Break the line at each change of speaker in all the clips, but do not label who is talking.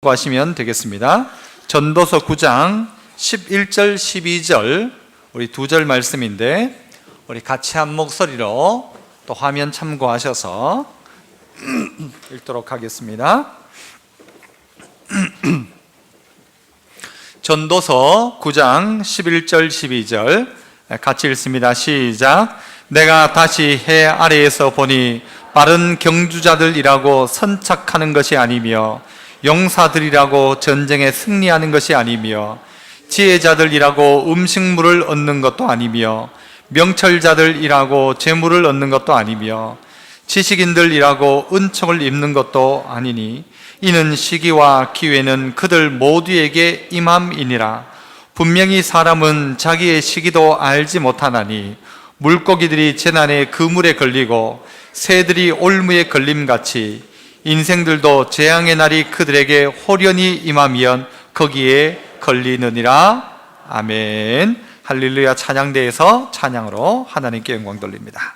하시면 되겠습니다. 전도서 9장 11절 12절 우리 두 절 말씀인데 우리 같이 한 목소리로 또 화면 참고하셔서 읽도록 하겠습니다. 전도서 9장 11절 12절 같이 읽습니다. 시작. 내가 다시 해 아래에서 보니 빠른 경주자들이라고 선착하는 것이 아니며 용사들이라고 전쟁에 승리하는 것이 아니며 지혜자들이라고 음식물을 얻는 것도 아니며 명철자들이라고 재물을 얻는 것도 아니며 지식인들이라고 은총을 입는 것도 아니니 이는 시기와 기회는 그들 모두에게 임함이니라. 분명히 사람은 자기의 시기도 알지 못하나니 물고기들이 재난에 그물에 걸리고 새들이 올무에 걸림같이 인생들도 재앙의 날이 그들에게 홀연히 임하면 거기에 걸리느니라. 아멘. 할렐루야. 찬양대에서 찬양으로 하나님께 영광 돌립니다.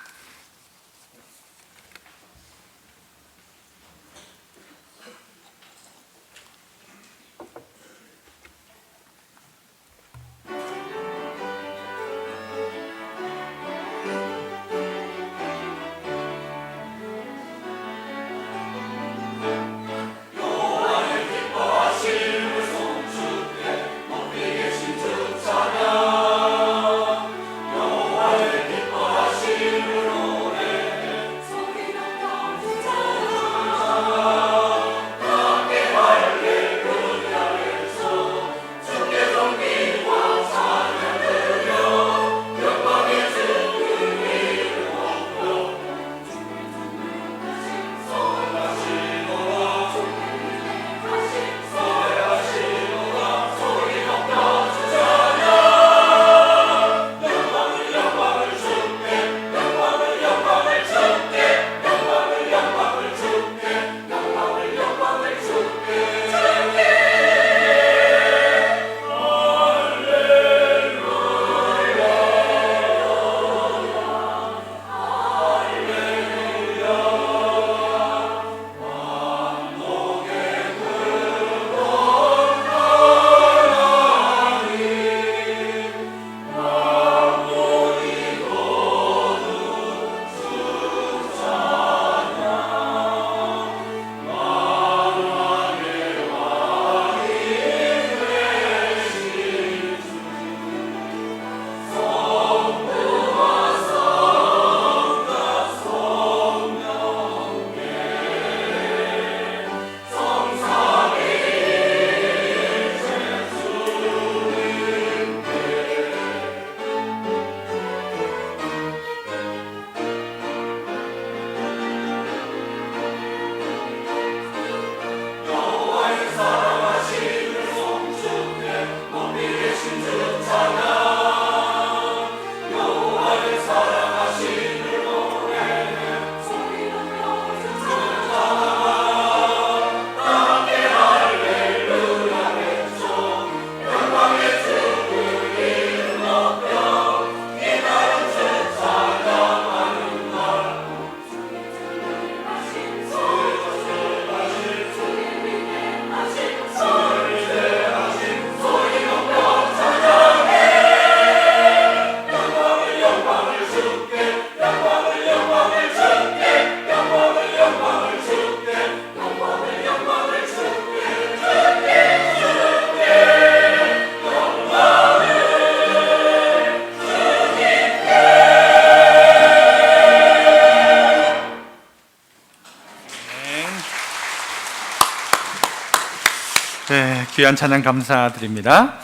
귀한 찬양 감사드립니다.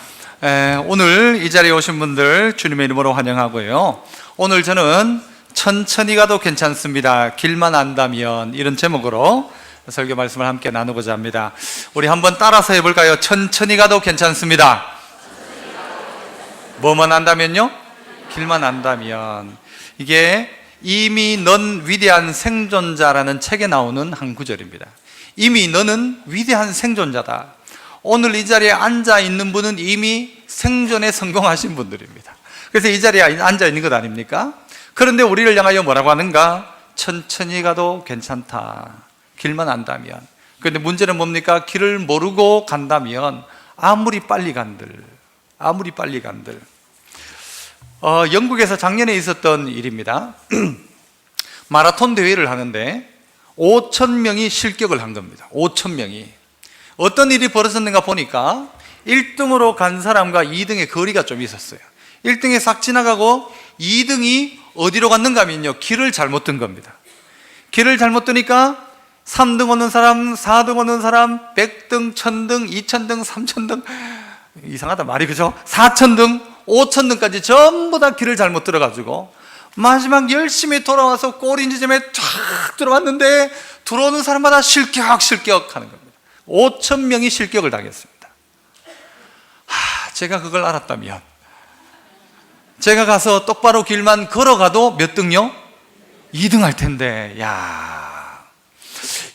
오늘 이 자리에 오신 분들 주님의 이름으로 환영하고요. 오늘 저는 천천히 가도 괜찮습니다. 길만 안다면, 이런 제목으로 설교 말씀을 함께 나누고자 합니다. 우리 한번 따라서 해볼까요? 천천히 가도 괜찮습니다. 뭐만 안다면요? 길만 안다면. 이게 이미 넌 위대한 생존자라는 책에 나오는 한 구절입니다. 이미 너는 위대한 생존자다. 오늘 이 자리에 앉아 있는 분은 이미 생존에 성공하신 분들입니다. 그래서 이 자리에 앉아 있는 것 아닙니까? 그런데 우리를 향하여 뭐라고 하는가? 천천히 가도 괜찮다. 길만 안다면. 그런데 문제는 뭡니까? 길을 모르고 간다면 아무리 빨리 간들 영국에서 작년에 있었던 일입니다. 마라톤 대회를 하는데 5,000명이 실격을 한 겁니다. 5,000명이. 어떤 일이 벌어졌는가 보니까 1등으로 간 사람과 2등의 거리가 좀 있었어요. 1등에 싹 지나가고 2등이 어디로 갔는가 하면요, 길을 잘못 든 겁니다. 길을 잘못 드니까 3등 오는 사람, 4등 오는 사람, 100등, 1000등, 2000등, 3000등, 이상하다 말이, 그죠? 4000등, 5000등까지 전부 다 길을 잘못 들어가지고 마지막 열심히 돌아와서 골인 지점에 쫙 들어왔는데 들어오는 사람마다 실격 하는 겁니다. 5,000명이 실격을 당했습니다. 제가 그걸 알았다면 제가 가서 똑바로 길만 걸어가도 몇 등요? 2등 할 텐데.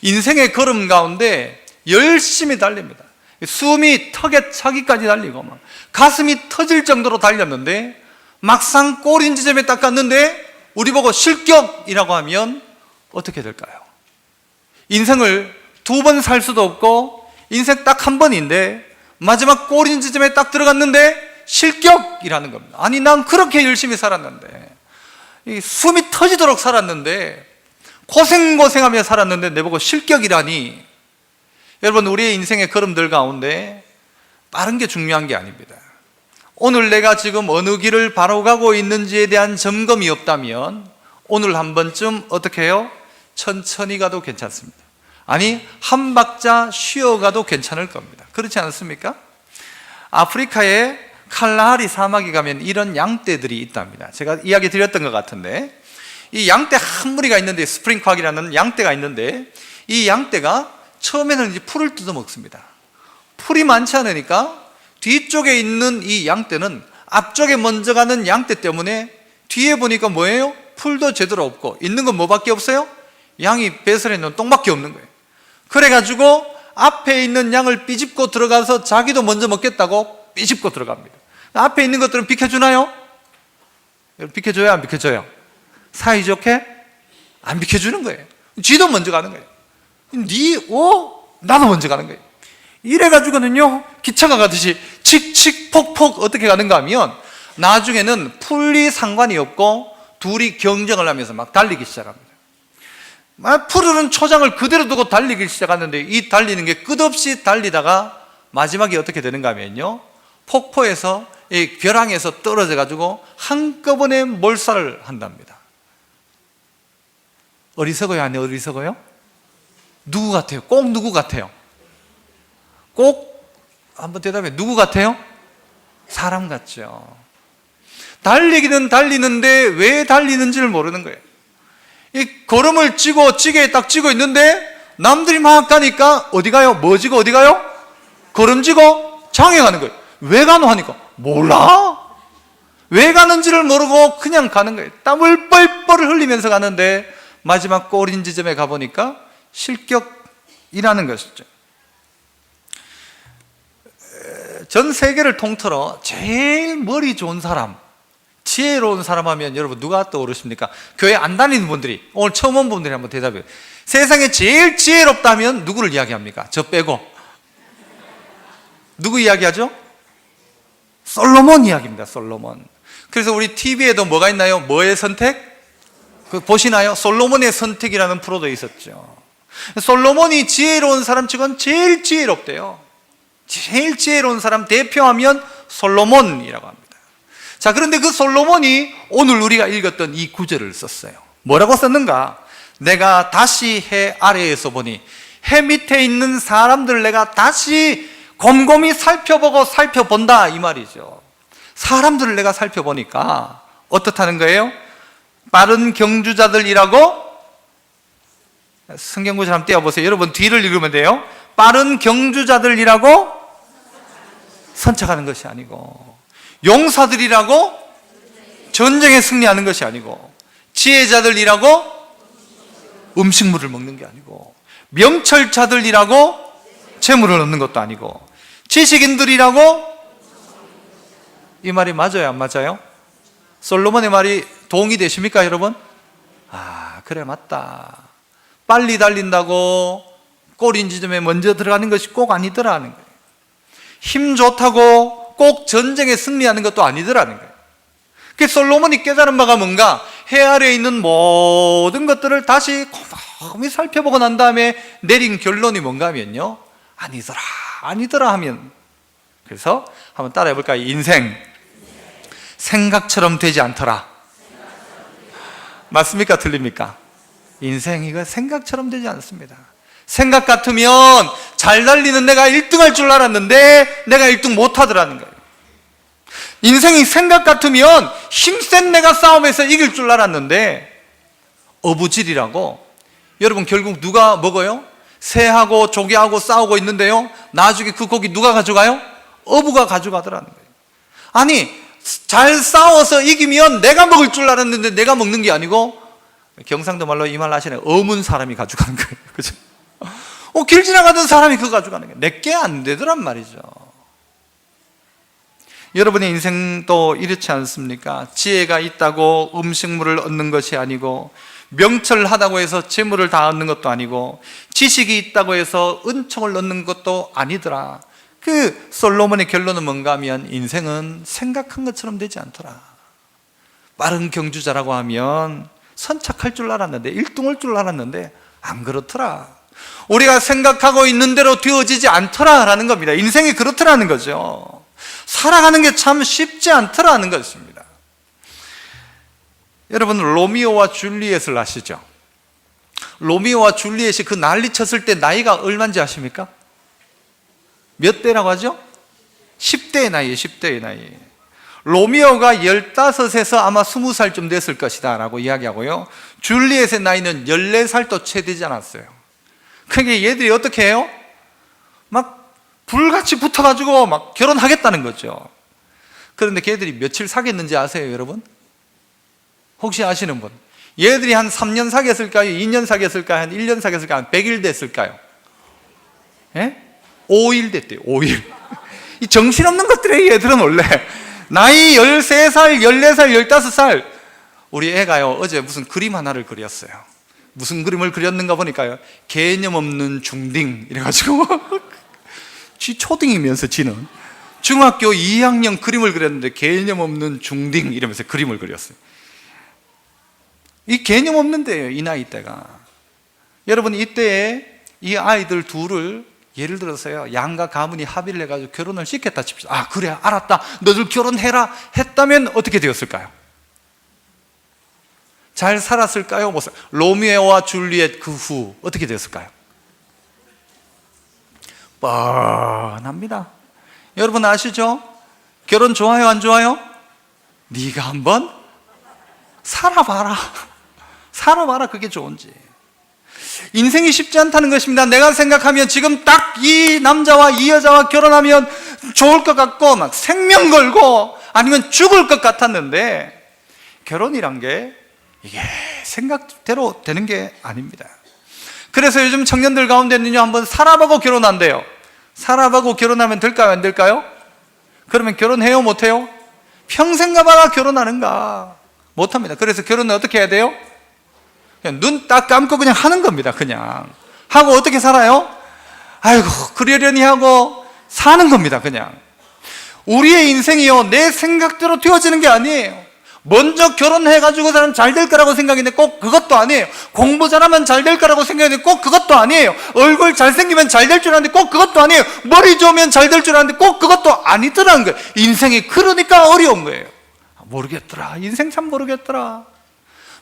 인생의 걸음 가운데 열심히 달립니다. 숨이 턱에 차기까지 달리고 막 가슴이 터질 정도로 달렸는데 막상 골인 지점에 딱 갔는데 우리 보고 실격이라고 하면 어떻게 될까요? 인생을 2번 살 수도 없고 인생 딱 한 번인데 마지막 골인 지점에 딱 들어갔는데 실격이라는 겁니다. 아니, 난 그렇게 열심히 살았는데, 숨이 터지도록 살았는데, 고생하며 살았는데 내보고 실격이라니. 여러분, 우리의 인생의 걸음들 가운데 빠른 게 중요한 게 아닙니다. 오늘 내가 지금 어느 길을 바로 가고 있는지에 대한 점검이 없다면 오늘 한 번쯤 어떻게 해요? 천천히 가도 괜찮습니다. 아니, 한 박자 쉬어가도 괜찮을 겁니다. 그렇지 않습니까? 아프리카에 칼라하리 사막에 가면 이런 양떼들이 있답니다. 제가 이야기 드렸던 것 같은데, 이 양떼 한 무리가 있는데, 스프링kwag이라는 양떼가 있는데, 이 양떼가 처음에는 이제 풀을 뜯어 먹습니다. 풀이 많지 않으니까 뒤쪽에 있는 이 양떼는 앞쪽에 먼저 가는 양떼 때문에 뒤에 보니까 뭐예요? 풀도 제대로 없고 있는 건 뭐밖에 없어요? 양이 배설해 놓은 똥밖에 없는 거예요. 그래가지고 앞에 있는 양을 삐집고 들어가서 자기도 먼저 먹겠다고 삐집고 들어갑니다. 앞에 있는 것들은 비켜주나요? 비켜줘요, 안 비켜줘요? 사이좋게 안 비켜주는 거예요. 쥐도 먼저 가는 거예요. 나도 먼저 가는 거예요. 이래가지고는요, 기차가 가듯이 칙칙폭폭 어떻게 가는가 하면 나중에는 풀이 상관이 없고 둘이 경쟁을 하면서 막 달리기 시작합니다. 풀은 초장을 그대로 두고 달리기 시작하는데, 이 달리는 게 끝없이 달리다가 마지막에 어떻게 되는가 하면요, 폭포에서, 이 벼랑에서 떨어져 가지고 한꺼번에 몰살을 한답니다. 어리석어요, 아니 어리석어요? 누구 같아요? 꼭 누구 같아요? 꼭 한번 대답해. 누구 같아요? 사람 같죠. 달리기는 달리는데 왜 달리는지를 모르는 거예요. 이 걸음을 찌개에 딱 찌고 있는데 남들이 막 가니까 어디 가요? 뭐 지고 어디 가요? 걸음 지고 장에 가는 거예요. 왜 가노 하니까 몰라. 왜 가는지를 모르고 그냥 가는 거예요. 땀을 뻘뻘 흘리면서 가는데 마지막 골인 지점에 가보니까 실격이라는 것이죠. 전 세계를 통틀어 제일 머리 좋은 사람, 지혜로운 사람 하면 여러분 누가 떠오르십니까? 교회 안 다니는 분들이, 오늘 처음 온 분들이 한번 대답해요. 세상에 제일 지혜롭다면 누구를 이야기합니까? 저 빼고 누구 이야기하죠? 솔로몬 이야기입니다. 솔로몬. 그래서 우리 TV에도 뭐가 있나요? 뭐의 선택? 보시나요? 솔로몬의 선택이라는 프로도 있었죠. 솔로몬이 지혜로운 사람 치곤 제일 지혜롭대요. 제일 지혜로운 사람 대표하면 솔로몬이라고 합니다. 자, 그런데 그 솔로몬이 오늘 우리가 읽었던 이 구절을 썼어요. 뭐라고 썼는가? 내가 다시 해 아래에서 보니, 해 밑에 있는 사람들을 내가 다시 곰곰이 살펴본다, 이 말이죠. 사람들을 내가 살펴보니까 어떻다는 거예요? 빠른 경주자들이라고, 성경구절 한번 떼어보세요. 여러분 뒤를 읽으면 돼요. 빠른 경주자들이라고 선착하는 것이 아니고, 용사들이라고 전쟁에 승리하는 것이 아니고, 지혜자들이라고 음식물을 먹는 게 아니고, 명철자들이라고 재물을 얻는 것도 아니고, 지식인들이라고, 이 말이 맞아요, 안 맞아요? 솔로몬의 말이 동의 되십니까, 여러분? 그래, 맞다. 빨리 달린다고 꼬린 지점에 먼저 들어가는 것이 꼭 아니더라는 거예요. 힘 좋다고 꼭 전쟁에 승리하는 것도 아니더라는 거예요. 그래서 솔로몬이 깨달은 바가 뭔가? 해 아래에 있는 모든 것들을 다시 곰곰이 살펴보고 난 다음에 내린 결론이 뭔가 하면요, 아니더라 하면, 그래서 한번 따라해 볼까요? 인생 생각처럼 되지 않더라. 맞습니까? 틀립니까? 인생 이거 생각처럼 되지 않습니다. 생각 같으면 잘 달리는 내가 1등 할 줄 알았는데 내가 1등 못 하더라는 거예요. 인생이 생각 같으면 힘센 내가 싸움에서 이길 줄 알았는데 어부질이라고. 여러분 결국 누가 먹어요? 새하고 조개하고 싸우고 있는데요, 나중에 그 고기 누가 가져가요? 어부가 가져가더라는 거예요. 아니 잘 싸워서 이기면 내가 먹을 줄 알았는데 내가 먹는 게 아니고, 경상도 말로 이 말 아시나요? 어문 사람이 가져가는 거예요. 그죠? 길 지나가던 사람이 그거 가져가는 거예요. 내게 안 되더란 말이죠. 여러분의 인생도 이렇지 않습니까? 지혜가 있다고 음식물을 얻는 것이 아니고, 명철하다고 해서 재물을 다 얻는 것도 아니고, 지식이 있다고 해서 은총을 얻는 것도 아니더라. 그 솔로몬의 결론은 뭔가 하면 인생은 생각한 것처럼 되지 않더라. 빠른 경주자라고 하면 선착할 줄 알았는데, 1등 할 줄 알았는데 안 그렇더라. 우리가 생각하고 있는 대로 되어지지 않더라라는 겁니다. 인생이 그렇더라는 거죠. 살아가는 게 참 쉽지 않더라는 것입니다. 여러분 로미오와 줄리엣을 아시죠? 로미오와 줄리엣이 그 난리 쳤을 때 나이가 얼마인지 아십니까? 몇 대라고 하죠? 10대의 나이에 10대의 나이. 로미오가 15에서 아마 20살쯤 됐을 것이다 라고 이야기하고요, 줄리엣의 나이는 14살도 채 되지 않았어요. 그러니까 얘들이 어떻게 해요? 막 불같이 붙어가지고 막 결혼하겠다는 거죠. 그런데 걔들이 며칠 사귀었는지 아세요 여러분? 혹시 아시는 분? 얘들이 한 3년 사귀었을까요? 2년 사귀었을까요? 한 1년 사귀었을까요? 한 100일 됐을까요? 예? 5일 됐대요. 5일. 이 정신없는 것들의 얘들은 원래 나이 13살, 14살, 15살. 우리 애가요 어제 무슨 그림 하나를 그렸어요. 무슨 그림을 그렸는가 보니까요, 개념 없는 중딩 이래가지고 지 초딩이면서 지는 중학교 2학년 그림을 그렸는데 개념 없는 중딩 이러면서 그림을 그렸어요. 이 개념 없는데요, 이 나이 때가. 여러분 이때에 이 아이들 둘을 예를 들어서요, 양가 가문이 합의를 해가지고 결혼을 시켰다 칩시다. 아 그래 알았다, 너들 결혼해라 했다면 어떻게 되었을까요? 잘 살았을까요? 로미오와 줄리엣 그 후 어떻게 되었을까요? 뻔합니다. 여러분 아시죠? 결혼 좋아요 안 좋아요? 네가 한번 살아봐라. 살아봐라, 그게 좋은지. 인생이 쉽지 않다는 것입니다. 내가 생각하면 지금 딱 이 남자와 이 여자와 결혼하면 좋을 것 같고 막 생명 걸고 아니면 죽을 것 같았는데, 결혼이란 게 이게 생각대로 되는 게 아닙니다. 그래서 요즘 청년들 가운데는요, 한번 살아보고 결혼한대요. 살아보고 결혼하면 될까요 안 될까요? 그러면 결혼해요 못해요? 평생 가봐라 결혼하는가? 못합니다. 그래서 결혼은 어떻게 해야 돼요? 그냥 눈 딱 감고 그냥 하는 겁니다. 그냥 하고 어떻게 살아요? 아이고 그러려니 하고 사는 겁니다. 그냥 우리의 인생이요, 내 생각대로 되어지는 게 아니에요. 먼저 결혼해가지고 사람 잘 될 거라고 생각했는데 꼭 그것도 아니에요. 공부 잘하면 잘 될 거라고 생각했는데 꼭 그것도 아니에요. 얼굴 잘생기면 잘 될 줄 알았는데 꼭 그것도 아니에요. 머리 좋으면 잘 될 줄 알았는데 꼭 그것도 아니더라는 거예요. 인생이 그러니까 어려운 거예요. 모르겠더라, 인생 참 모르겠더라.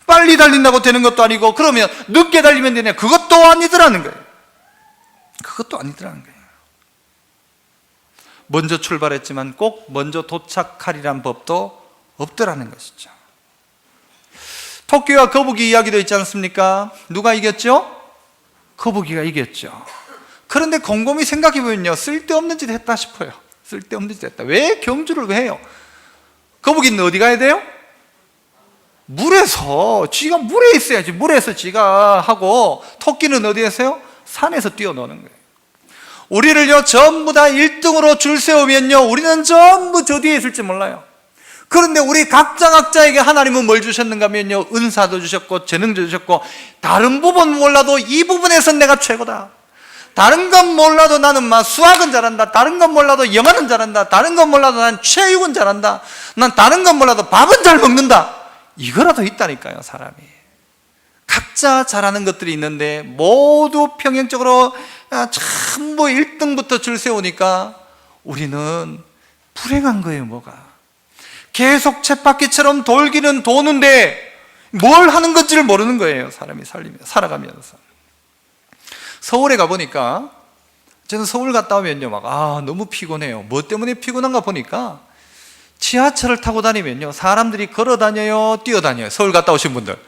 빨리 달린다고 되는 것도 아니고, 그러면 늦게 달리면 되냐, 그것도 아니더라는 거예요. 그것도 아니더라는 거예요. 먼저 출발했지만 꼭 먼저 도착하리란 법도 없더라는 것이죠. 토끼와 거북이 이야기도 있지 않습니까? 누가 이겼죠? 거북이가 이겼죠. 그런데 곰곰이 생각해보면요, 쓸데없는 짓 했다 싶어요. 쓸데없는 짓 했다. 왜 경주를 왜 해요? 거북이는 어디 가야 돼요? 물에서, 쥐가 물에 있어야지. 물에서 쥐가 하고, 토끼는 어디에서요? 산에서 뛰어노는 거예요. 우리를요 전부 다 1등으로 줄 세우면요, 우리는 전부 저 뒤에 있을지 몰라요. 그런데 우리 각자에게 하나님은 뭘 주셨는가 하면요, 은사도 주셨고 재능도 주셨고, 다른 부분 몰라도 이 부분에서 내가 최고다, 다른 건 몰라도 나는 막 수학은 잘한다, 다른 건 몰라도 영어는 잘한다, 다른 건 몰라도 난 체육은 잘한다, 난 다른 건 몰라도 밥은 잘 먹는다, 이거라도 있다니까요. 사람이 각자 잘하는 것들이 있는데 모두 평행적으로 전부 1등부터 줄 세우니까 우리는 불행한 거예요. 뭐가 계속 쳇바퀴처럼 돌기는 도는데 뭘 하는 건지를 모르는 거예요. 사람이 살아가면서. 서울에 가보니까, 저는 서울 갔다 오면요, 너무 피곤해요. 뭐 때문에 피곤한가 보니까 지하철을 타고 다니면요, 사람들이 걸어 다녀요, 뛰어 다녀요? 서울 갔다 오신 분들,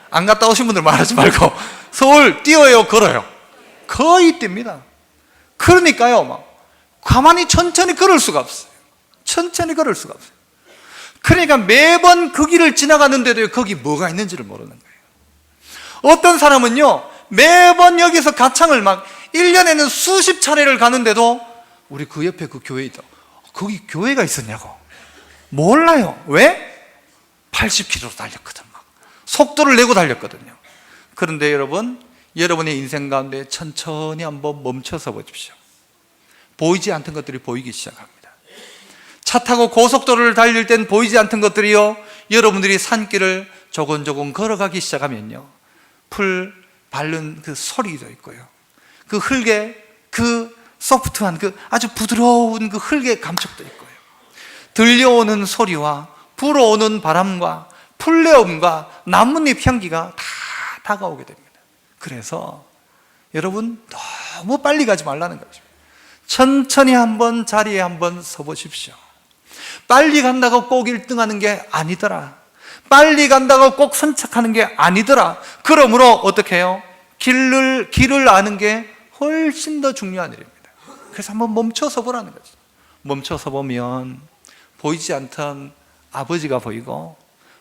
안 갔다 오신 분들 말하지 말고, 서울 뛰어요, 걸어요? 거의 뜁니다. 그러니까요, 가만히 천천히 걸을 수가 없어요. 천천히 걸을 수가 없어요. 그러니까 매번 그 길을 지나가는데도 거기 뭐가 있는지를 모르는 거예요. 어떤 사람은요, 매번 여기서 가창을 1년에는 수십 차례를 가는데도 우리 그 옆에 그 교회 있다, 거기 교회가 있었냐고 몰라요. 왜? 80km로 달렸거든. 속도를 내고 달렸거든요. 그런데 여러분의 인생 가운데 천천히 한번 멈춰서 보십시오. 보이지 않던 것들이 보이기 시작합니다. 차 타고 고속도로를 달릴 땐 보이지 않던 것들이요, 여러분들이 산길을 조곤조곤 걸어가기 시작하면요, 풀 밟는 그 소리도 있고요, 그 흙의 그 소프트한 그 아주 부드러운 그 흙의 감촉도 있고요, 들려오는 소리와 불어오는 바람과 풀내음과 나뭇잎 향기가 다 다가오게 됩니다. 그래서 여러분, 너무 빨리 가지 말라는 거죠. 천천히 한번 자리에 한번 서보십시오. 빨리 간다고 꼭 1등하는 게 아니더라, 빨리 간다고 꼭 선착하는 게 아니더라. 그러므로 어떻게 해요? 길을 아는 게 훨씬 더 중요한 일입니다. 그래서 한번 멈춰서 보라는 거죠. 멈춰서 보면 보이지 않던 아버지가 보이고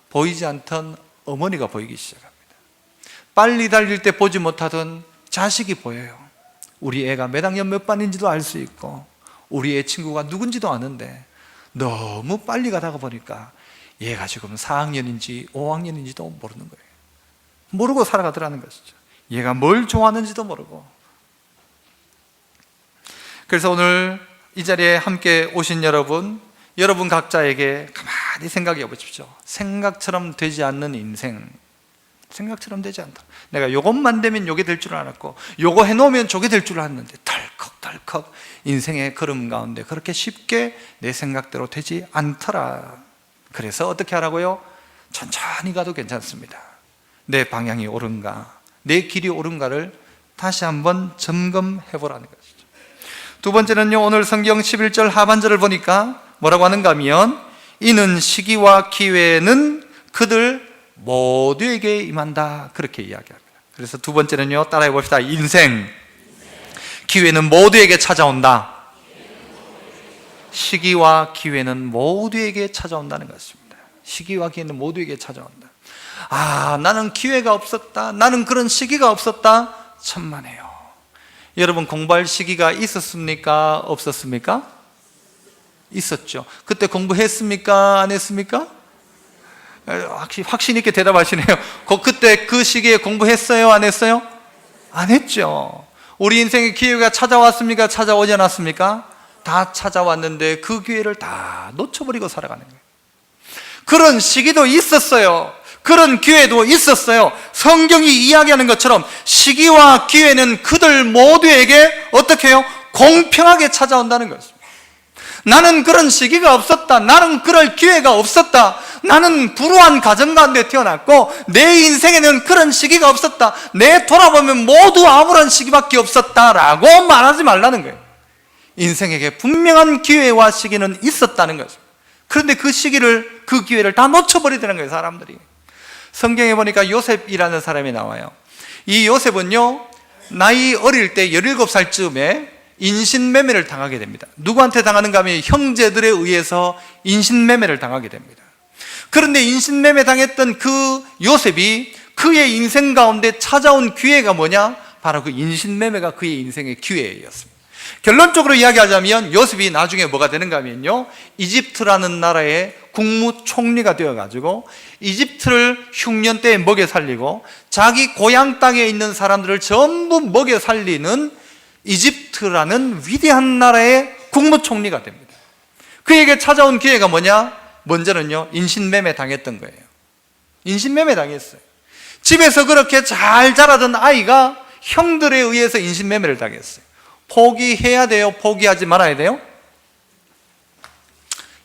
보이지 않던 어머니가 보이기 시작합니다. 빨리 달릴 때 보지 못하던 자식이 보여요. 우리 애가 몇 학년 몇 반인지도 알 수 있고 우리 애 친구가 누군지도 아는데 너무 빨리 가다가 보니까 얘가 지금 4학년인지 5학년인지도 모르는 거예요. 모르고 살아가더라는 것이죠. 얘가 뭘 좋아하는지도 모르고. 그래서 오늘 이 자리에 함께 오신 여러분 각자에게 가만히 생각해 보십시오. 생각처럼 되지 않는 인생, 생각처럼 되지 않다. 내가 요것만 되면 요게 될 줄 알았고 요거 해놓으면 저게 될 줄 알았는데 덜컥덜컥 인생의 걸음 가운데 그렇게 쉽게 내 생각대로 되지 않더라. 그래서 어떻게 하라고요? 천천히 가도 괜찮습니다. 내 방향이 옳은가, 내 길이 옳은가를 다시 한번 점검해 보라는 것이죠. 두 번째는요, 오늘 성경 11절 하반절을 보니까 뭐라고 하는가 하면, 이는 시기와 기회는 그들 모두에게 임한다, 그렇게 이야기합니다. 그래서 두 번째는요, 따라해 봅시다. 인생, 기회는 모두에게 찾아온다. 시기와 기회는 모두에게 찾아온다는 것입니다. 시기와 기회는 모두에게 찾아온다. 나는 기회가 없었다, 나는 그런 시기가 없었다, 천만에요. 여러분, 공부할 시기가 있었습니까? 없었습니까? 있었죠. 그때 공부했습니까? 안 했습니까? 확신 있게 대답하시네요. 그때 그 시기에 공부했어요? 안 했어요? 안 했죠. 우리 인생에 기회가 찾아왔습니까? 찾아오지 않았습니까? 다 찾아왔는데 그 기회를 다 놓쳐버리고 살아가는 거예요. 그런 시기도 있었어요. 그런 기회도 있었어요. 성경이 이야기하는 것처럼 시기와 기회는 그들 모두에게 어떻게 해요? 공평하게 찾아온다는 것입니다. 나는 그런 시기가 없었다, 나는 그럴 기회가 없었다, 나는 불우한 가정 가운데 태어났고 내 인생에는 그런 시기가 없었다, 내 돌아보면 모두 아무런 시기밖에 없었다라고 말하지 말라는 거예요. 인생에게 분명한 기회와 시기는 있었다는 거죠. 그런데 그 기회를 다 놓쳐버리더라는 거예요, 사람들이. 성경에 보니까 요셉이라는 사람이 나와요. 이 요셉은요, 나이 어릴 때 17살쯤에 인신매매를 당하게 됩니다. 누구한테 당하는가 하면 형제들에 의해서 인신매매를 당하게 됩니다. 그런데 인신매매 당했던 그 요셉이 그의 인생 가운데 찾아온 기회가 뭐냐? 바로 그 인신매매가 그의 인생의 기회였습니다. 결론적으로 이야기하자면 요셉이 나중에 뭐가 되는가 하면요, 이집트라는 나라의 국무총리가 되어가지고 이집트를 흉년 때에 먹여 살리고 자기 고향 땅에 있는 사람들을 전부 먹여 살리는 이집트라는 위대한 나라의 국무총리가 됩니다. 그에게 찾아온 기회가 뭐냐? 먼저는요, 인신매매 당했던 거예요. 인신매매 당했어요. 집에서 그렇게 잘 자라던 아이가 형들에 의해서 인신매매를 당했어요. 포기해야 돼요? 포기하지 말아야 돼요?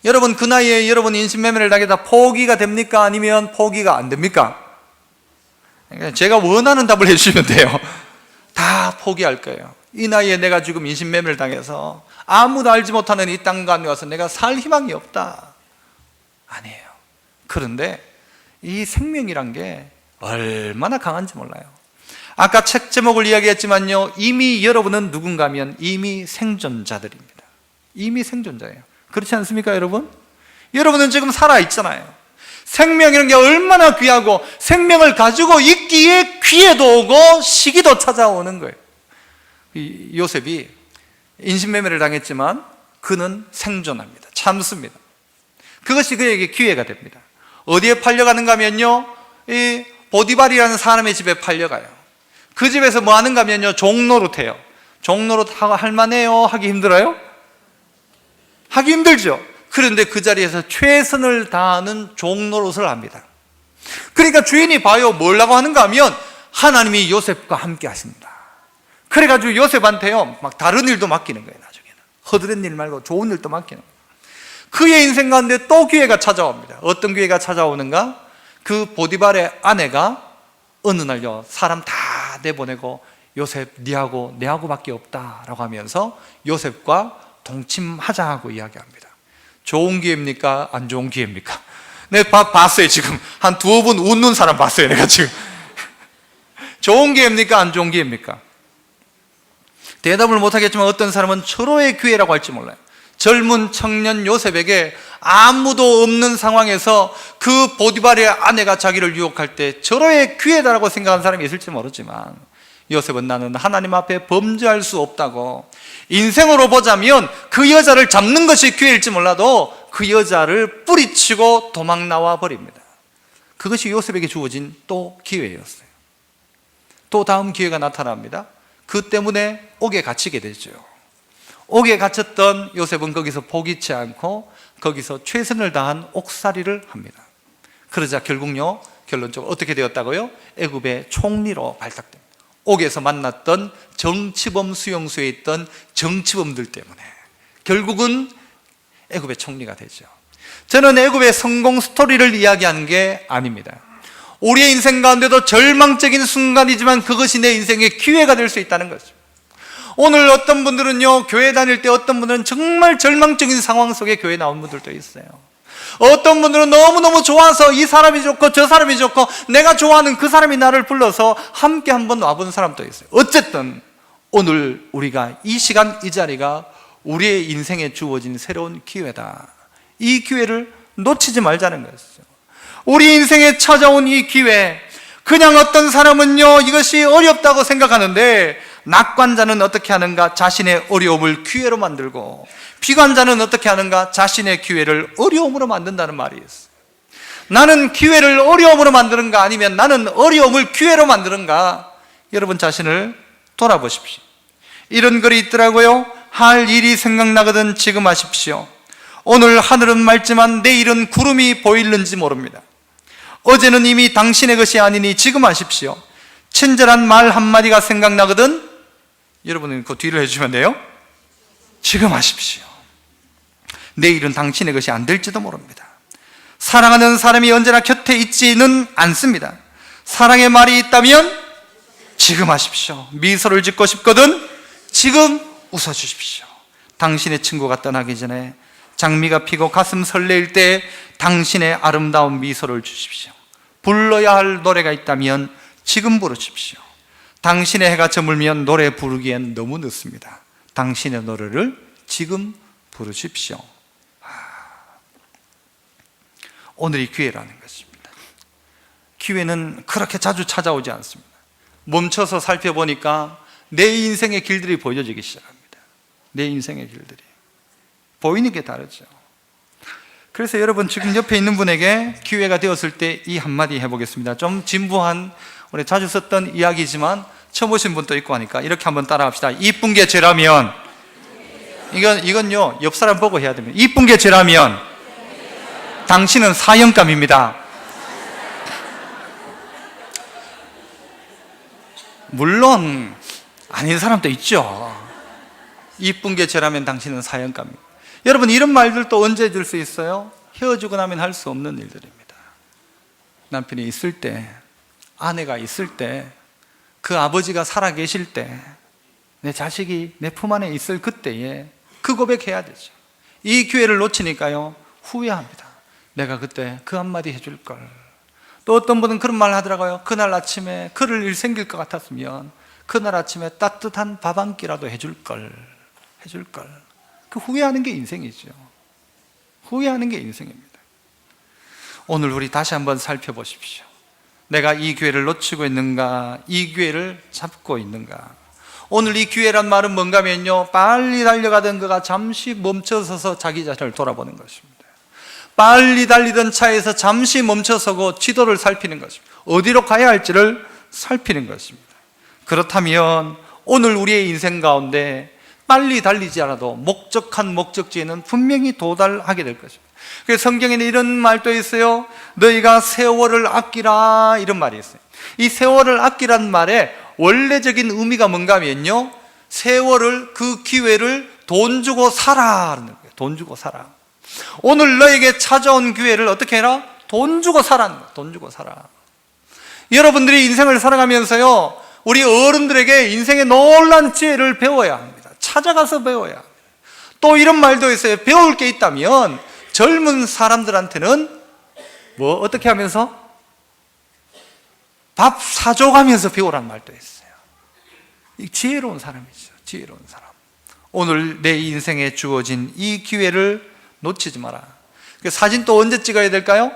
여러분, 그 나이에 여러분 인신매매를 당했다 포기가 됩니까? 아니면 포기가 안 됩니까? 제가 원하는 답을 해주시면 돼요. 다 포기할 거예요. 이 나이에 내가 지금 인신매매를 당해서 아무도 알지 못하는 이 땅 가운데 와서 내가 살 희망이 없다. 아니에요. 그런데 이 생명이란 게 얼마나 강한지 몰라요. 아까 책 제목을 이야기했지만요, 이미 여러분은 누군가 하면 이미 생존자들입니다. 이미 생존자예요. 그렇지 않습니까, 여러분? 여러분은 지금 살아있잖아요. 생명이라는 게 얼마나 귀하고 생명을 가지고 있기에 기회도 오고 시기도 찾아오는 거예요. 이 요셉이 인신매매를 당했지만 그는 생존합니다. 참습니다. 그것이 그에게 기회가 됩니다. 어디에 팔려가는가 하면요, 이 보디발이라는 사람의 집에 팔려가요. 그 집에서 뭐 하는가 하면요, 종노릇해요. 종노릇 할만해요? 하기 힘들어요? 하기 힘들죠. 그런데 그 자리에서 최선을 다하는 종노릇을 합니다. 그러니까 주인이 봐요. 뭐라고 하는가 하면 하나님이 요셉과 함께 하십니다. 그래가지고 요셉한테요, 막 다른 일도 맡기는 거예요. 나중에는 허드렛 일 말고 좋은 일도 맡기는 거예요. 그의 인생 가운데 또 기회가 찾아옵니다. 어떤 기회가 찾아오는가? 그 보디발의 아내가 어느 날요, 사람 다 내보내고 요셉 니하고 내하고밖에 없다라고 하면서 요셉과 동침하자고 이야기합니다. 좋은 기회입니까? 안 좋은 기회입니까? 내가 봤어요. 지금 한 두어 분 웃는 사람 봤어요. 내가 지금 좋은 기회입니까? 안 좋은 기회입니까? 대답을 못하겠지만 어떤 사람은 철호의 기회라고 할지 몰라요. 젊은 청년 요셉에게 아무도 없는 상황에서 그 보디발의 아내가 자기를 유혹할 때 절호의 기회다라고 생각하는 사람이 있을지 모르지만, 요셉은 나는 하나님 앞에 범죄할 수 없다고, 인생으로 보자면 그 여자를 잡는 것이 기회일지 몰라도 그 여자를 뿌리치고 도망 나와 버립니다. 그것이 요셉에게 주어진 또 기회였어요. 또 다음 기회가 나타납니다. 그 때문에 옥에 갇히게 되죠. 옥에 갇혔던 요셉은 거기서 포기치 않고 거기서 최선을 다한 옥살이를 합니다. 그러자 결국요, 결론적으로 어떻게 되었다고요? 애굽의 총리로 발탁됩니다. 옥에서 만났던 정치범 수용소에 있던 정치범들 때문에 결국은 애굽의 총리가 되죠. 저는 애굽의 성공 스토리를 이야기하는 게 아닙니다. 우리의 인생 가운데도 절망적인 순간이지만 그것이 내 인생의 기회가 될 수 있다는 거죠. 오늘 어떤 분들은요, 교회 다닐 때 어떤 분들은 정말 절망적인 상황 속에 교회 나온 분들도 있어요. 어떤 분들은 너무너무 좋아서 이 사람이 좋고 저 사람이 좋고 내가 좋아하는 그 사람이 나를 불러서 함께 한번 와본 사람도 있어요. 어쨌든 오늘 우리가 이 시간 이 자리가 우리의 인생에 주어진 새로운 기회다. 이 기회를 놓치지 말자는 것이죠. 우리 인생에 찾아온 이 기회, 그냥 어떤 사람은요, 이것이 어렵다고 생각하는데 낙관자는 어떻게 하는가? 자신의 어려움을 기회로 만들고, 비관자는 어떻게 하는가? 자신의 기회를 어려움으로 만든다는 말이 있어요. 나는 기회를 어려움으로 만드는가? 아니면 나는 어려움을 기회로 만드는가? 여러분 자신을 돌아보십시오. 이런 글이 있더라고요. 할 일이 생각나거든 지금 하십시오. 오늘 하늘은 맑지만 내일은 구름이 보이는지 모릅니다. 어제는 이미 당신의 것이 아니니 지금 하십시오. 친절한 말 한마디가 생각나거든, 여러분은 그 뒤를 해주시면 돼요. 지금 하십시오. 내일은 당신의 것이 안 될지도 모릅니다. 사랑하는 사람이 언제나 곁에 있지는 않습니다. 사랑의 말이 있다면 지금 하십시오. 미소를 짓고 싶거든 지금 웃어주십시오. 당신의 친구가 떠나기 전에 장미가 피고 가슴 설레일 때 당신의 아름다운 미소를 주십시오. 불러야 할 노래가 있다면 지금 부르십시오. 당신의 해가 저물면 노래 부르기엔 너무 늦습니다. 당신의 노래를 지금 부르십시오. 오늘이 기회라는 것입니다. 기회는 그렇게 자주 찾아오지 않습니다. 멈춰서 살펴보니까 내 인생의 길들이 보여지기 시작합니다. 내 인생의 길들이 보이는 게 다르죠. 그래서 여러분 지금 옆에 있는 분에게 기회가 되었을 때 이 한마디 해보겠습니다. 좀 진부한, 우리 자주 썼던 이야기지만 처음 오신 분도 있고 하니까 이렇게 한번 따라합시다. 이쁜 게 죄라면, 이건요, 옆 사람 보고 해야 됩니다. 이쁜 게 죄라면 당신은 사형감입니다. 물론 아닌 사람도 있죠. 이쁜 게 죄라면 당신은 사형감입니다. 여러분, 이런 말들도 언제 해줄 수 있어요? 헤어지고 나면 할 수 없는 일들입니다. 남편이 있을 때, 아내가 있을 때, 그 아버지가 살아계실 때, 내 자식이 내 품 안에 있을 그때에 그 고백해야 되죠. 이 기회를 놓치니까요, 후회합니다. 내가 그때 그 한마디 해줄 걸. 또 어떤 분은 그런 말 하더라고요. 그날 아침에 그럴 일 생길 것 같았으면 그날 아침에 따뜻한 밥 한 끼라도 해줄 걸. 그 후회하는 게 인생이죠. 후회하는 게 인생입니다. 오늘 우리 다시 한번 살펴보십시오. 내가 이 기회를 놓치고 있는가? 이 기회를 잡고 있는가? 오늘 이 기회란 말은 뭔가 하면요, 빨리 달려가던 그가 잠시 멈춰서서 자기 자신을 돌아보는 것입니다. 빨리 달리던 차에서 잠시 멈춰서고 지도를 살피는 것입니다. 어디로 가야 할지를 살피는 것입니다. 그렇다면 오늘 우리의 인생 가운데 빨리 달리지 않아도 목적한 목적지에는 분명히 도달하게 될 것입니다. 그래서 성경에는 이런 말도 있어요. 너희가 세월을 아끼라, 이런 말이 있어요. 이 세월을 아끼란 말의 원래적인 의미가 뭔가 하면요, 세월을, 그 기회를 돈 주고 사라는 거예요. 돈 주고 사라. 오늘 너에게 찾아온 기회를 어떻게 해라? 돈 주고 사라는 거예요. 돈 주고 사라. 여러분들이 인생을 살아가면서요, 우리 어른들에게 인생의 놀라운 지혜를 배워야 합니다. 찾아가서 배워야 합니다. 또 이런 말도 있어요. 배울 게 있다면 젊은 사람들한테는 뭐 어떻게 하면서? 밥 사줘가면서 배우라는 말도 있어요. 지혜로운 사람이죠. 지혜로운 사람. 오늘 내 인생에 주어진 이 기회를 놓치지 마라. 사진 또 언제 찍어야 될까요?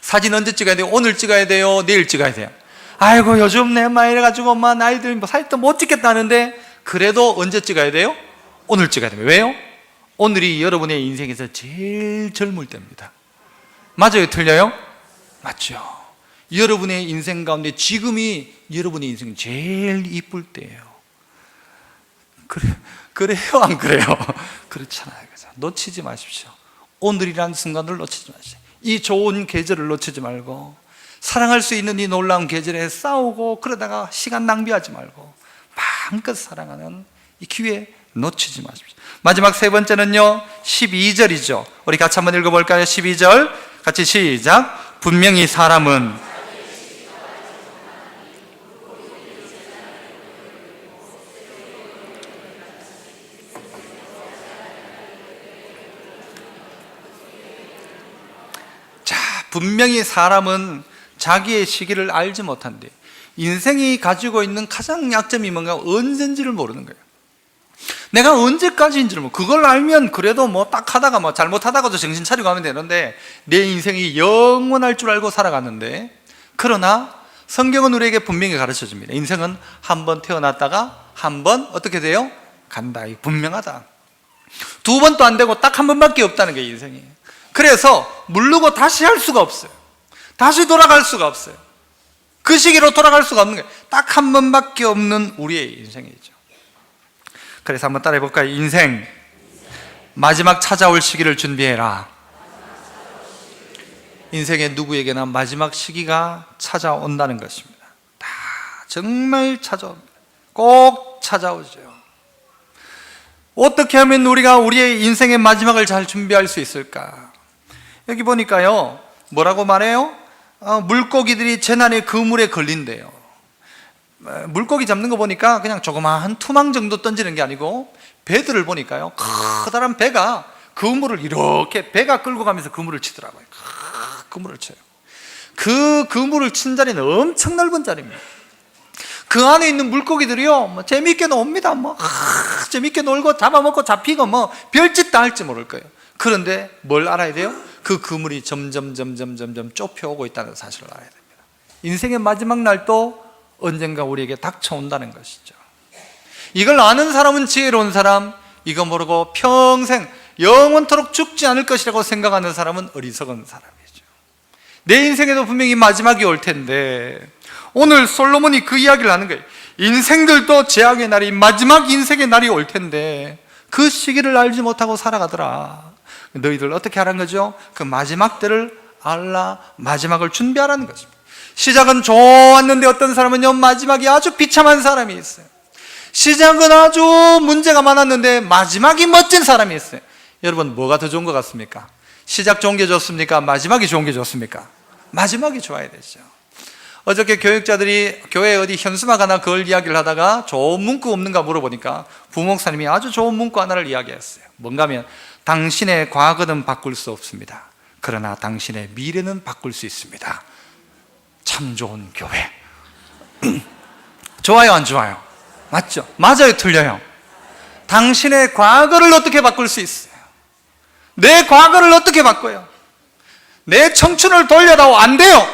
사진 언제 찍어야 돼요? 오늘 찍어야 돼요? 내일 찍어야 돼요? 아이고, 요즘 내 엄마 이래가지고 엄마 나이 들면 사진 못 찍겠다는데, 그래도 언제 찍어야 돼요? 오늘 찍어야 됩니다. 왜요? 오늘이 여러분의 인생에서 제일 젊을 때입니다. 맞아요? 틀려요? 맞죠. 여러분의 인생 가운데 지금이 여러분의 인생 제일 이쁠 때예요. 그래요? 안 그래요? 그렇잖아요. 그죠? 놓치지 마십시오. 오늘이라는 순간을 놓치지 마십시오. 이 좋은 계절을 놓치지 말고, 사랑할 수 있는 이 놀라운 계절에 싸우고 그러다가 시간 낭비하지 말고 마음껏 사랑하는 이 기회 놓치지 마십시오. 마지막 세 번째는요, 12절이죠. 우리 같이 한번 읽어볼까요? 12절 같이 시작. 분명히 사람은 분명히 사람은 자기의 시기를 알지 못한대. 인생이 가지고 있는 가장 약점이 뭔가 언젠지를 모르는 거예요. 내가 언제까지인지를 모르고, 그걸 알면 그래도 뭐 딱 하다가 뭐 잘못하다가도 정신 차리고 하면 되는데, 내 인생이 영원할 줄 알고 살아갔는데, 그러나 성경은 우리에게 분명히 가르쳐 줍니다. 인생은 한 번 태어났다가 한 번 어떻게 돼요? 간다. 이거 분명하다. 두 번도 안 되고 딱 한 번밖에 없다는 게 인생이. 그래서 물르고 다시 할 수가 없어요. 다시 돌아갈 수가 없어요. 그 시기로 돌아갈 수가 없는 거예요. 딱 한 번밖에 없는 우리의 인생이죠. 그래서 한번 따라해 볼까요? 인생 마지막 찾아올 시기를 준비해라. 인생의 누구에게나 마지막 시기가 찾아온다는 것입니다. 다 정말 찾아옵니다. 꼭 찾아오죠. 어떻게 하면 우리가 우리의 인생의 마지막을 잘 준비할 수 있을까? 여기 보니까요, 뭐라고 말해요? 물고기들이 재난의 그물에 걸린대요. 물고기 잡는 거 보니까 그냥 조그마한 투망 정도 던지는 게 아니고, 배들을 보니까요, 커다란 배가 그물을 이렇게 배가 끌고 가면서 그물을 치더라고요. 그물을 쳐요. 그 그물을 친 자리는 엄청 넓은 자리입니다. 그 안에 있는 물고기들이요, 뭐 재밌게 놉니다. 재밌게 놀고 잡아먹고 잡히고 뭐 별짓 다 할지 모를 거예요. 그런데 뭘 알아야 돼요? 그 그물이 점점 좁혀오고 있다는 사실을 알아야 됩니다. 인생의 마지막 날도 언젠가 우리에게 닥쳐온다는 것이죠. 이걸 아는 사람은 지혜로운 사람, 이거 모르고 평생 영원토록 죽지 않을 것이라고 생각하는 사람은 어리석은 사람이죠. 내 인생에도 분명히 마지막이 올 텐데, 오늘 솔로몬이 그 이야기를 하는 거예요. 인생들도 재앙의 날이, 마지막 인생의 날이 올 텐데 그 시기를 알지 못하고 살아가더라. 너희들 어떻게 하라는 거죠? 그 마지막 때를 알라, 마지막을 준비하라는 것입니다. 시작은 좋았는데 어떤 사람은요, 마지막이 아주 비참한 사람이 있어요. 시작은 아주 문제가 많았는데 마지막이 멋진 사람이 있어요. 여러분, 뭐가 더 좋은 것 같습니까? 시작 좋은 게 좋습니까? 마지막이 좋은 게 좋습니까? 마지막이 좋아야 되죠. 어저께 교육자들이 교회 어디 현수막 하나 그걸 이야기를 하다가 좋은 문구 없는가 물어보니까 부목사님이 아주 좋은 문구 하나를 이야기했어요. 뭔가 하면, 당신의 과거는 바꿀 수 없습니다. 그러나 당신의 미래는 바꿀 수 있습니다. 참 좋은 교회. 좋아요, 안 좋아요? 맞죠? 맞아요, 틀려요? 당신의 과거를 어떻게 바꿀 수 있어요? 내 과거를 어떻게 바꿔요? 내 청춘을 돌려다오, 안 돼요.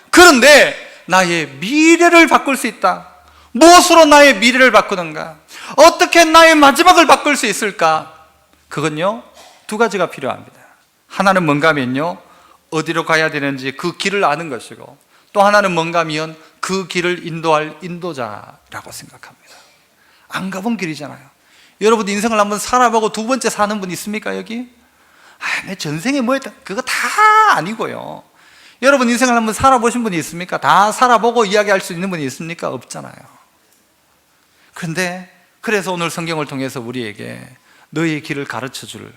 그런데 나의 미래를 바꿀 수 있다. 무엇으로 나의 미래를 바꾸는가? 어떻게 나의 마지막을 바꿀 수 있을까? 그건요, 두 가지가 필요합니다. 하나는 뭔가 하면요, 어디로 가야 되는지 그 길을 아는 것이고, 또 하나는 뭔가 하면 그 길을 인도할 인도자라고 생각합니다. 안 가본 길이잖아요. 여러분 인생을 한번 살아보고 두 번째 사는 분 있습니까, 여기? 내 전생에 뭐 했다, 그거 다 아니고요. 여러분 인생을 한번 살아보신 분이 있습니까? 다 살아보고 이야기할 수 있는 분이 있습니까? 없잖아요. 그런데 그래서 오늘 성경을 통해서 우리에게 너희의 길을 가르쳐줄,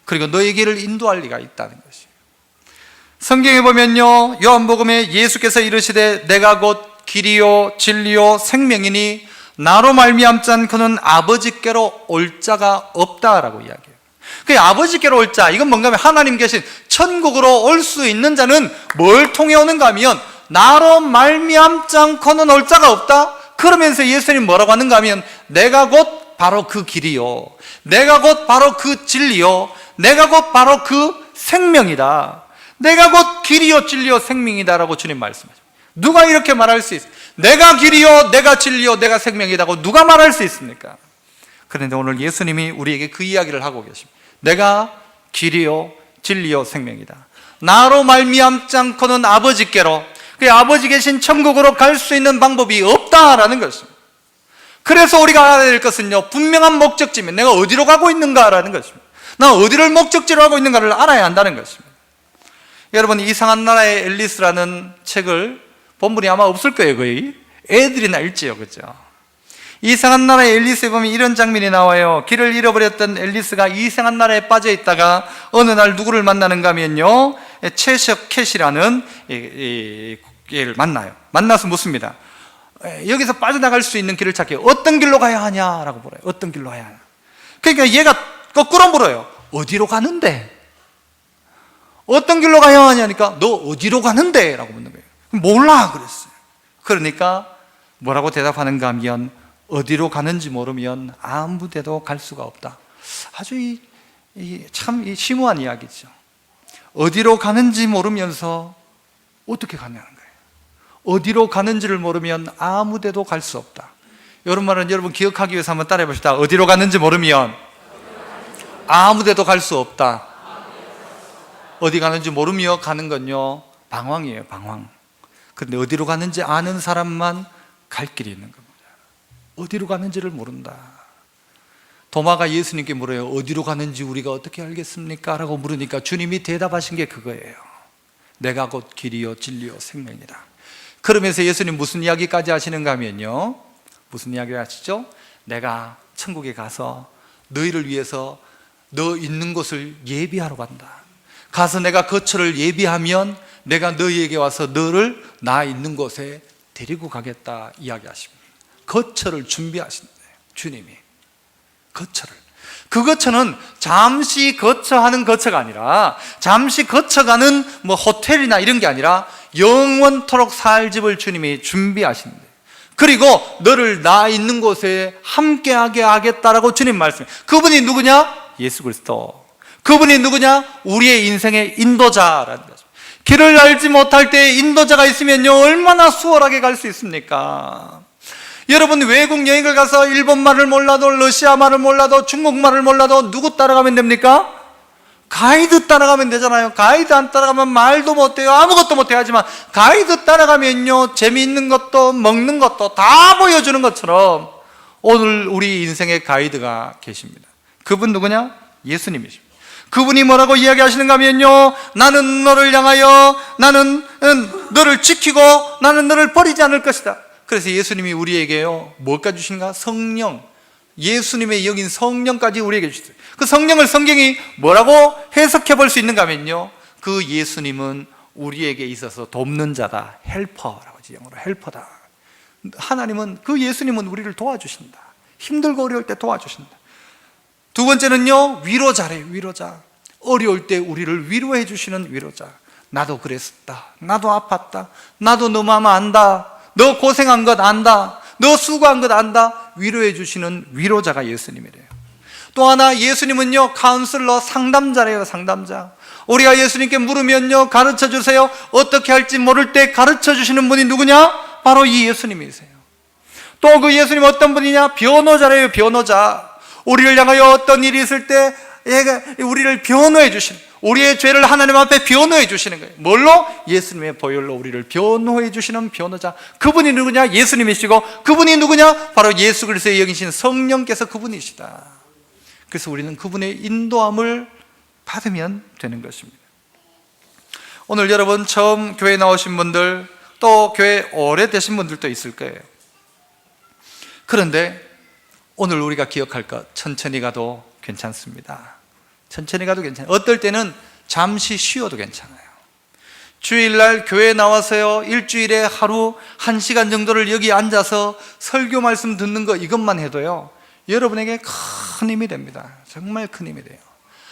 그리고 너희의 길을 인도할 리가 있다는 것이에요. 성경에 보면요, 요한복음에 예수께서 이르시되 내가 곧 길이요 진리요 생명이니 나로 말미암지 않고는 아버지께로 올 자가 없다라고 이야기해요. 그 아버지께로 올 자, 이건 뭔가 하면 하나님 계신 천국으로 올 수 있는 자는 뭘 통해 오는가 하면 나로 말미암지 않고는 올 자가 없다. 그러면서 예수님 뭐라고 하는가 하면 내가 곧 바로 그 길이요, 내가 곧 바로 그 진리요, 내가 곧 바로 그 생명이다. 내가 곧 길이요 진리요 생명이다라고 주님 말씀하십니다. 누가 이렇게 말할 수 있어요? 내가 길이요, 내가 진리요, 내가 생명이다고 누가 말할 수 있습니까? 그런데 오늘 예수님이 우리에게 그 이야기를 하고 계십니다. 내가 길이요 진리요 생명이다. 나로 말미암지 않고는 아버지께로, 그 아버지 계신 천국으로 갈 수 있는 방법이 없다라는 것입니다. 그래서 우리가 알아야 될 것은요, 분명한 목적지면 내가 어디로 가고 있는가라는 것입니다. 나 어디를 목적지로 하고 있는가를 알아야 한다는 것입니다. 여러분, 이상한 나라의 앨리스라는 책을 본 분이 아마 없을 거예요. 거의 애들이나 읽지요, 그죠? 이상한 나라의 앨리스에 보면 이런 장면이 나와요. 길을 잃어버렸던 앨리스가 이상한 나라에 빠져 있다가 어느 날 누구를 만나는가 하면요, 채셔 캣이라는 얘를 만나요. 만나서 묻습니다. 여기서 빠져나갈 수 있는 길을 찾기, 어떤 길로 가야 하냐라고 물어요. 어떤 길로 가야 하냐. 그러니까 얘가 거꾸로 물어요. 어디로 가는데? 어떤 길로 가야 하냐니까 너 어디로 가는데? 라고 묻는 거예요. 몰라 그랬어요. 그러니까 뭐라고 대답하는가 하면 어디로 가는지 모르면 아무 데도 갈 수가 없다. 아주 참 심오한 이야기죠. 어디로 가는지 모르면서 어떻게 가냐는 거예요. 어디로 가는지를 모르면 아무 데도 갈 수 없다. 이런 말은 여러분 기억하기 위해서 한번 따라해 봅시다. 어디로 가는지 모르면 아무 데도 갈 수 없다. 어디 가는지 모르며 가는 건요, 방황이에요, 방황. 그런데 어디로 가는지 아는 사람만 갈 길이 있는 겁니다. 어디로 가는지를 모른다. 도마가 예수님께 물어요. 어디로 가는지 우리가 어떻게 알겠습니까? 라고 물으니까 주님이 대답하신 게 그거예요. 내가 곧 길이요 진리요 생명이다. 그러면서 예수님 무슨 이야기까지 하시는가 하면요, 무슨 이야기를 하시죠? 내가 천국에 가서 너희를 위해서 너 있는 곳을 예비하러 간다. 가서 내가 거처를 예비하면 내가 너희에게 와서 너를 나 있는 곳에 데리고 가겠다 이야기하십니다. 거처를 준비하신대요, 주님이. 거처를. 그 거처는 잠시 거처하는 거처가 아니라, 잠시 거쳐가는 뭐 호텔이나 이런 게 아니라 영원토록 살 집을 주님이 준비하신대요. 그리고 너를 나 있는 곳에 함께하게 하겠다라고 주님 말씀해요. 그분이 누구냐? 예수 그리스도. 그분이 누구냐? 우리의 인생의 인도자라는 거죠. 길을 알지 못할 때 인도자가 있으면요, 얼마나 수월하게 갈 수 있습니까? 여러분, 외국 여행을 가서 일본말을 몰라도, 러시아말을 몰라도, 중국말을 몰라도 누구 따라가면 됩니까? 가이드 따라가면 되잖아요. 가이드 안 따라가면 말도 못해요. 아무것도 못해요. 하지만 가이드 따라가면요, 재미있는 것도 먹는 것도 다 보여주는 것처럼 오늘 우리 인생의 가이드가 계십니다. 그분 누구냐? 예수님이십니다. 그분이 뭐라고 이야기하시는가 하면요, 나는 너를 향하여, 나는 너를 지키고 나는 너를 버리지 않을 것이다. 그래서 예수님이 우리에게요, 뭘까지 주신가? 성령, 예수님의 영인 성령까지 우리에게 주셨어요. 그 성령을 성경이 뭐라고 해석해 볼 수 있는가 하면요, 그 예수님은 우리에게 있어서 돕는 자다. 헬퍼라고 하지, 영어로 헬퍼다. 하나님은, 그 예수님은 우리를 도와주신다. 힘들고 어려울 때 도와주신다. 두 번째는요, 위로자래요. 위로자. 어려울 때 우리를 위로해 주시는 위로자. 나도 그랬었다. 나도 아팠다. 나도 너 마음 안다. 너 고생한 것 안다. 너 수고한 것 안다. 위로해 주시는 위로자가 예수님이래요. 또 하나, 예수님은요, 카운슬러, 상담자래요. 상담자. 우리가 예수님께 물으면요, 가르쳐 주세요. 어떻게 할지 모를 때 가르쳐 주시는 분이 누구냐? 바로 이 예수님이세요. 또 그 예수님 어떤 분이냐? 변호자래요. 변호자. 우리를 향하여 어떤 일이 있을 때 우리를 변호해 주시는, 우리의 죄를 하나님 앞에 변호해 주시는 거예요. 뭘로? 예수님의 보혈로 우리를 변호해 주시는 변호자. 그분이 누구냐? 예수님이시고, 그분이 누구냐? 바로 예수 그리스도의 영이신 성령께서 그분이시다. 그래서 우리는 그분의 인도함을 받으면 되는 것입니다. 오늘 여러분 처음 교회 나오신 분들, 또 교회 오래되신 분들도 있을 거예요. 그런데 오늘 우리가 기억할 것, 천천히 가도 괜찮습니다. 천천히 가도 괜찮아요. 어떨 때는 잠시 쉬어도 괜찮아요. 주일날 교회에 나와서요, 일주일에 하루 1시간 정도를 여기 앉아서 설교 말씀 듣는 거, 이것만 해도요, 여러분에게 큰 힘이 됩니다. 정말 큰 힘이 돼요.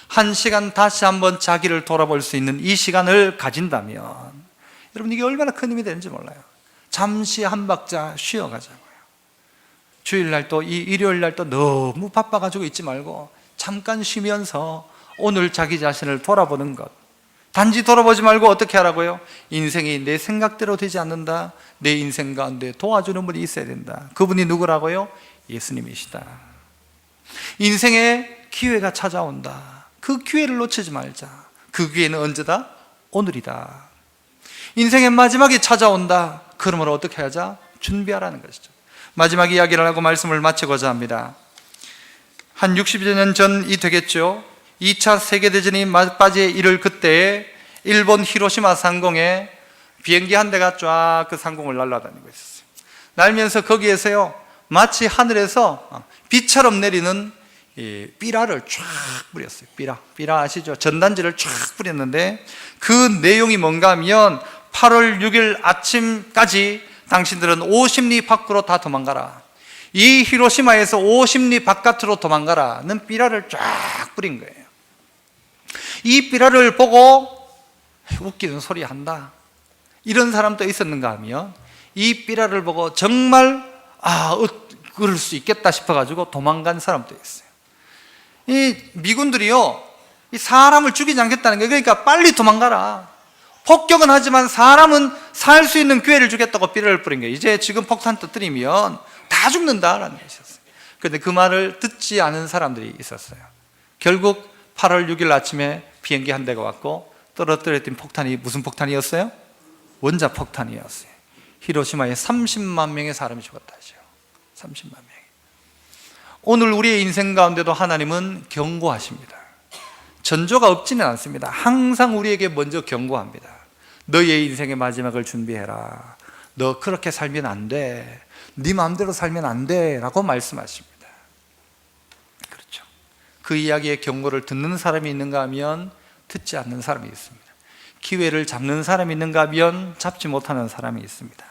1시간 다시 한번 자기를 돌아볼 수 있는 이 시간을 가진다면 여러분, 이게 얼마나 큰 힘이 되는지 몰라요. 잠시 한 박자 쉬어가자고요. 주일날 또, 이 일요일날 또 너무 바빠가지고 있지 말고 잠깐 쉬면서 오늘 자기 자신을 돌아보는 것. 단지 돌아보지 말고 어떻게 하라고요? 인생이 내 생각대로 되지 않는다. 내 인생 가운데 도와주는 분이 있어야 된다. 그분이 누구라고요? 예수님이시다. 인생에 기회가 찾아온다. 그 기회를 놓치지 말자. 그 기회는 언제다? 오늘이다. 인생의 마지막이 찾아온다. 그러므로 어떻게 하자? 준비하라는 것이죠. 마지막 이야기를 하고 말씀을 마치고자 합니다. 한 60여 년 전이 되겠죠. 2차 세계대전이 맞바지에 이를 그때에 일본 히로시마 상공에 비행기 한 대가 쫙 그 상공을 날아다니고 있었어요. 날면서 거기에서요, 마치 하늘에서 비처럼 내리는 삐라를 쫙 뿌렸어요. 삐라 아시죠? 전단지를 쫙 뿌렸는데 그 내용이 뭔가 하면 8월 6일 아침까지 당신들은 50리 밖으로 다 도망가라. 이 히로시마에서 50리 바깥으로 도망가라는 삐라를 쫙 뿌린 거예요. 이 삐라를 보고 웃기는 소리 한다, 이런 사람도 있었는가 하면, 이 삐라를 보고 정말 그럴 수 있겠다 싶어가지고 도망간 사람도 있어요. 이 미군들이요, 이 사람을 죽이지 않겠다는 거예요. 그러니까 빨리 도망가라. 폭격은 하지만 사람은 살 수 있는 기회를 주겠다고 삐라를 뿌린 거예요. 이제 지금 폭탄 터뜨리면 다 죽는다라는 것이었어요. 그런데 그 말을 듣지 않은 사람들이 있었어요. 결국 8월 6일 아침에 비행기 한 대가 왔고 떨어뜨렸던 폭탄이 무슨 폭탄이었어요? 원자폭탄이었어요. 히로시마에 30만 명의 사람이 죽었다죠. 30만 명. 오늘 우리의 인생 가운데도 하나님은 경고하십니다. 전조가 없지는 않습니다. 항상 우리에게 먼저 경고합니다. 너의 인생의 마지막을 준비해라. 너 그렇게 살면 안 돼. 네 마음대로 살면 안 돼. 라고 말씀하십니다. 그렇죠. 그 이야기의 경고를 듣는 사람이 있는가 하면 듣지 않는 사람이 있습니다. 기회를 잡는 사람이 있는가 하면 잡지 못하는 사람이 있습니다.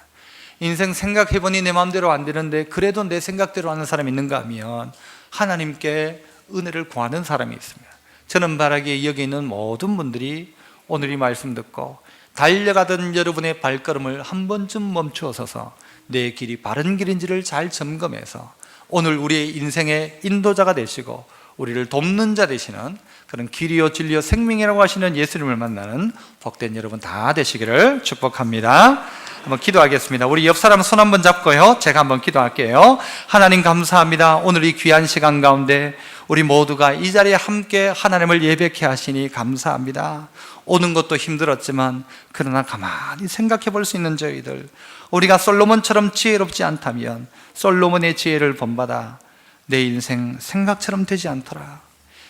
인생 생각해보니 내 마음대로 안 되는데 그래도 내 생각대로 하는 사람이 있는가 하면 하나님께 은혜를 구하는 사람이 있습니다. 저는 바라기에 여기 있는 모든 분들이 오늘 이 말씀 듣고 달려가던 여러분의 발걸음을 한 번쯤 멈추어 서서 내 길이 바른 길인지를 잘 점검해서 오늘 우리의 인생의 인도자가 되시고 우리를 돕는 자 되시는 그런 길이요 진리요 생명이라고 하시는 예수님을 만나는 복된 여러분 다 되시기를 축복합니다. 한번 기도하겠습니다. 우리 옆 사람 손 한번 잡고요, 제가 한번 기도할게요. 하나님 감사합니다. 오늘 이 귀한 시간 가운데 우리 모두가 이 자리에 함께 하나님을 예배케 하시니 감사합니다. 오는 것도 힘들었지만 그러나 가만히 생각해 볼 수 있는 저희들, 우리가 솔로몬처럼 지혜롭지 않다면 솔로몬의 지혜를 본받아 내 인생 생각처럼 되지 않더라,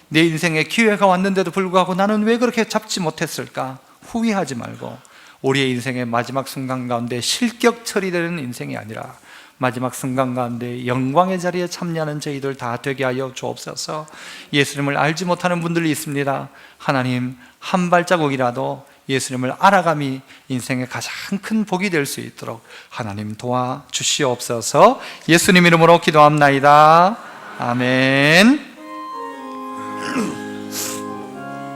내 인생에 기회가 왔는데도 불구하고 나는 왜 그렇게 잡지 못했을까 후회하지 말고 우리의 인생의 마지막 순간 가운데 실격 처리되는 인생이 아니라 마지막 순간 가운데 영광의 자리에 참여하는 저희들 다 되게 하여 주옵소서. 예수님을 알지 못하는 분들이 있습니다. 하나님, 한 발자국이라도 예수님을 알아감이 인생의 가장 큰 복이 될 수 있도록 하나님 도와주시옵소서. 예수님 이름으로 기도합나이다. 아멘.